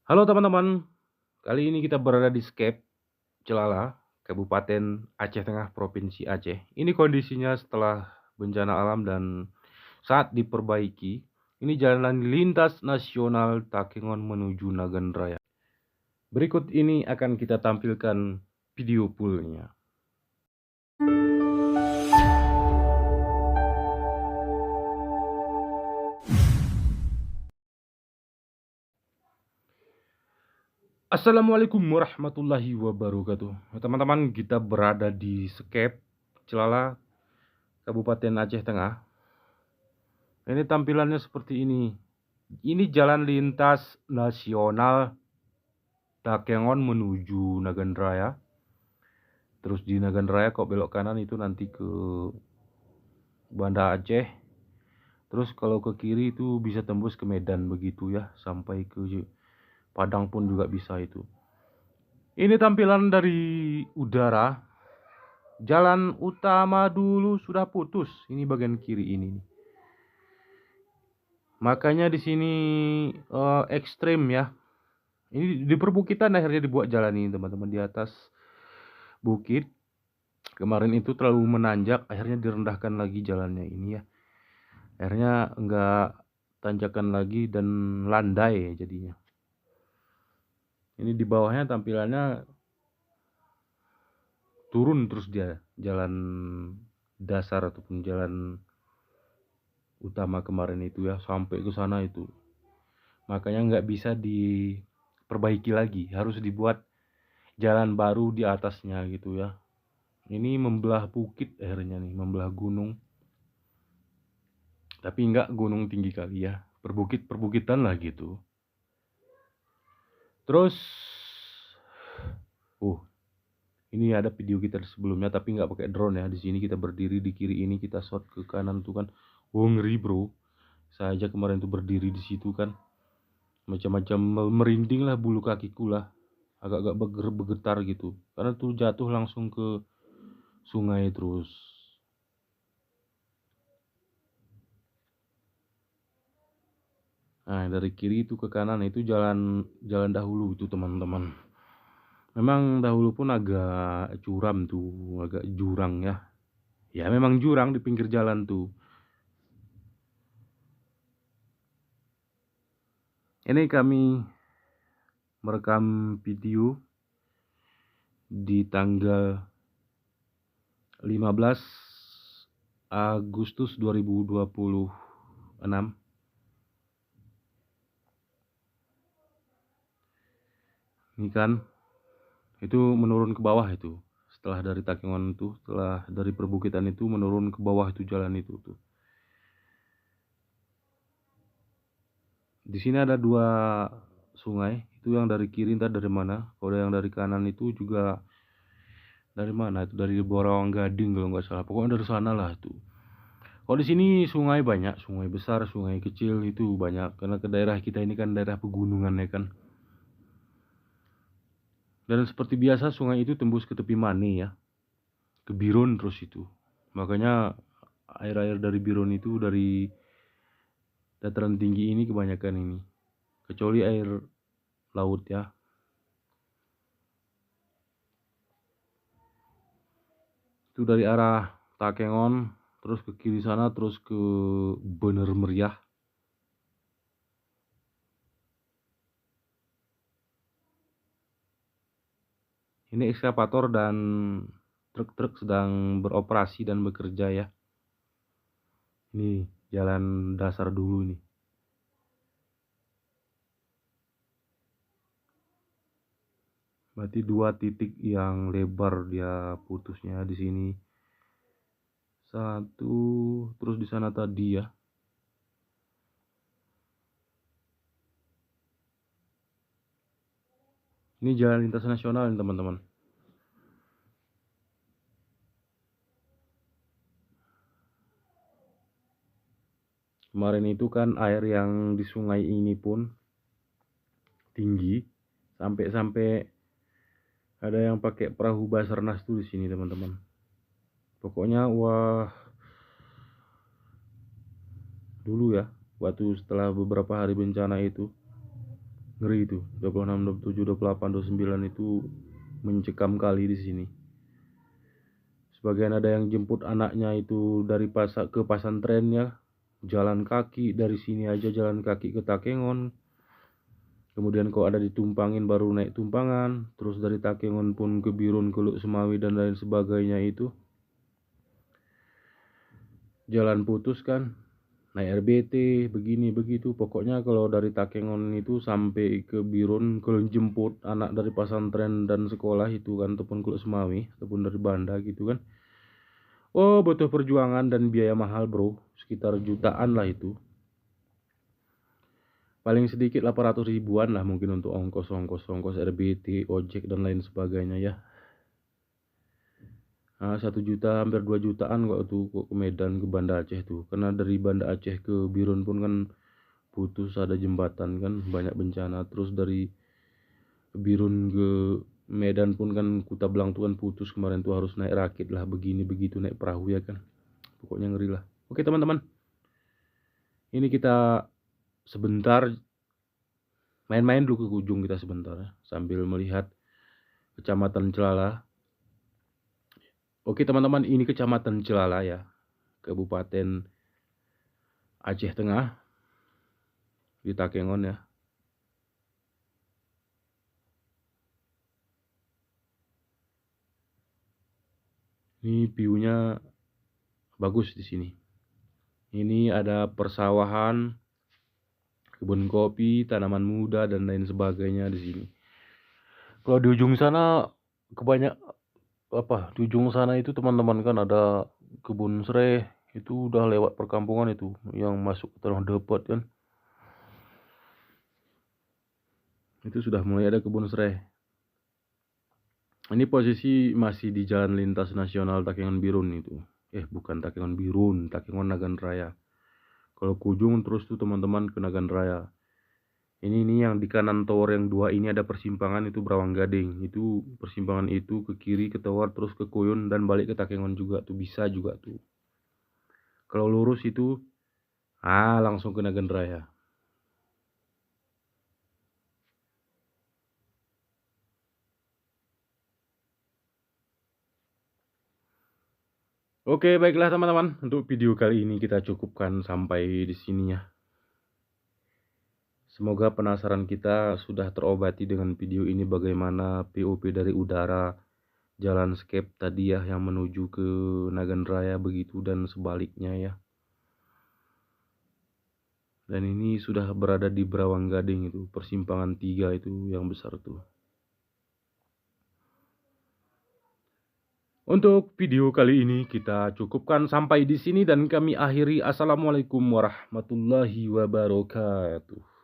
Halo teman-teman, kali ini kita berada di Skep, Celala, Kabupaten Aceh Tengah, Provinsi Aceh. Ini kondisinya setelah bencana alam dan saat diperbaiki. Ini jalan lintas nasional Takengon menuju Nagan Raya. Berikut ini akan kita tampilkan video fullnya. Assalamualaikum warahmatullahi wabarakatuh. Teman-teman, kita berada di Skep, Celala, Kabupaten Aceh Tengah. Ini tampilannya seperti ini. Ini jalan lintas nasional Takengon menuju Nagan Raya. Terus di Nagan Raya kok belok kanan itu nanti ke Banda Aceh. Terus kalau ke kiri itu bisa tembus ke Medan begitu ya, sampai ke Padang pun juga bisa itu. Ini tampilan dari udara. Jalan utama dulu sudah putus. Ini bagian kiri ini. Makanya di sini ekstrim ya. Ini di perbukitan akhirnya dibuat jalan ini teman-teman, di atas bukit. Kemarin itu terlalu menanjak, akhirnya direndahkan lagi jalannya ini ya. Akhirnya enggak tanjakan lagi dan landai jadinya. Ini di bawahnya tampilannya turun terus dia, jalan dasar ataupun jalan utama kemarin itu ya, sampai ke sana itu. Makanya nggak bisa diperbaiki lagi, harus dibuat jalan baru di atasnya gitu ya. Ini membelah bukit akhirnya nih, membelah gunung. Tapi enggak gunung tinggi kali ya, perbukit-perbukitan lah gitu. Terus ini ada video kita sebelumnya tapi nggak pakai drone ya. Di sini kita berdiri, di kiri ini kita shot ke kanan tuh kan. Ngeri bro. Saya aja kemarin tuh berdiri di situ kan, macam-macam merinding lah bulu kakiku lah. Agak-agak bergetar gitu. Karena tuh jatuh langsung ke sungai terus. Nah, dari kiri itu ke kanan itu jalan dahulu itu teman-teman. Memang dahulu pun agak curam tuh, agak jurang ya. Ya memang jurang di pinggir jalan tuh. Ini kami merekam video di tanggal 15 Agustus 2026. Ini kan itu menurun ke bawah itu. Setelah dari Takengon itu, setelah dari perbukitan itu menurun ke bawah itu jalan itu tuh. Di sini ada dua sungai, itu yang dari kiri entah dari mana. Kalau yang dari kanan itu juga dari mana? Itu dari Borong Gading kalau nggak salah. Pokoknya dari sana lah tuh. Kalau di sini sungai banyak, sungai besar, sungai kecil itu banyak. Karena ke daerah kita ini kan daerah pegunungan ya kan. Dan seperti biasa sungai itu tembus ke tepi Mani ya, ke Biron terus itu. Makanya air-air dari Biron itu dari dataran tinggi ini kebanyakan ini. Kecuali air laut ya. Itu dari arah Takengon terus ke kiri sana terus ke Bener Meriah. Ini ekskavator dan truk-truk sedang beroperasi dan bekerja ya. Ini jalan dasar dulu nih. Berarti dua titik yang lebar dia putusnya di sini. Satu, terus di sana tadi ya. Ini jalan lintas nasional nih teman-teman. Kemarin itu kan air yang di sungai ini pun tinggi, sampai ada yang pakai perahu Basarnas tuh di sini teman-teman. Pokoknya wah, dulu ya, waktu setelah beberapa hari bencana itu Ngeri itu. 26, 27, 28, 29 itu mencekam kali di sini. Sebagian ada yang jemput anaknya itu dari ke pasantrennya, jalan kaki dari sini aja, jalan kaki ke Takengon. Kemudian kalau ada ditumpangin baru naik tumpangan, terus dari Takengon pun ke Birun, ke Luk Semawi dan lain sebagainya itu. Jalan putus kan, naik RBT, begini begitu. Pokoknya kalau dari Takengon itu sampai ke Birun, kalau jemput anak dari pesantren dan sekolah itu kan, ataupun ke Luk Semawi, ataupun dari Banda gitu kan. Oh, butuh perjuangan dan biaya mahal bro, sekitar jutaan lah itu. Paling sedikit 800 ribuan lah mungkin untuk ongkos RBT, ojek dan lain sebagainya ya. 1 juta hampir 2 jutaan kok tuh ke Medan, ke Banda Aceh tuh. Karena dari Banda Aceh ke Birun pun kan putus, ada jembatan kan, banyak bencana. Terus dari Birun ke Medan pun kan Kuta Belang tuh kan putus kemarin tuh, harus naik rakit lah, begini begitu, naik perahu ya kan. Pokoknya ngeri lah. Oke teman-teman, ini kita sebentar main-main dulu ke ujung kita sebentar ya, sambil melihat Kecamatan Celala. Oke teman-teman, ini Kecamatan Celala ya, Kabupaten Aceh Tengah, di Takengon ya. Ini view-nya bagus di sini. Ini ada persawahan, kebun kopi, tanaman muda dan lain sebagainya di sini. Kalau di ujung sana di ujung sana itu teman-teman kan ada kebun serai, itu udah lewat perkampungan itu yang masuk ke Tanah Dapat kan. Itu sudah mulai ada kebun serai. Ini posisi masih di Jalan Lintas Nasional Takengon Birun itu. Bukan Takengon Birun, Takengon Nagan Raya. Kalau ke ujung terus tuh teman-teman ke Nagan Raya. Ini yang di kanan tower yang 2 ini ada persimpangan, itu Berawang Gading. Itu persimpangan itu ke kiri ke tower terus ke Koyon dan balik ke Takengon juga tuh, bisa juga tuh. Kalau lurus itu langsung ke Nagan Raya. Oke, baiklah teman-teman, untuk video kali ini kita cukupkan sampai di sini ya. Semoga penasaran kita sudah terobati dengan video ini, bagaimana POV dari udara jalan scape tadi ya, yang menuju ke Nagan Raya begitu dan sebaliknya ya. Dan ini sudah berada di Berawang Gading itu, persimpangan 3 itu yang besar tuh. Untuk video kali ini kita cukupkan sampai di sini dan kami akhiri. Assalamualaikum warahmatullahi wabarakatuh.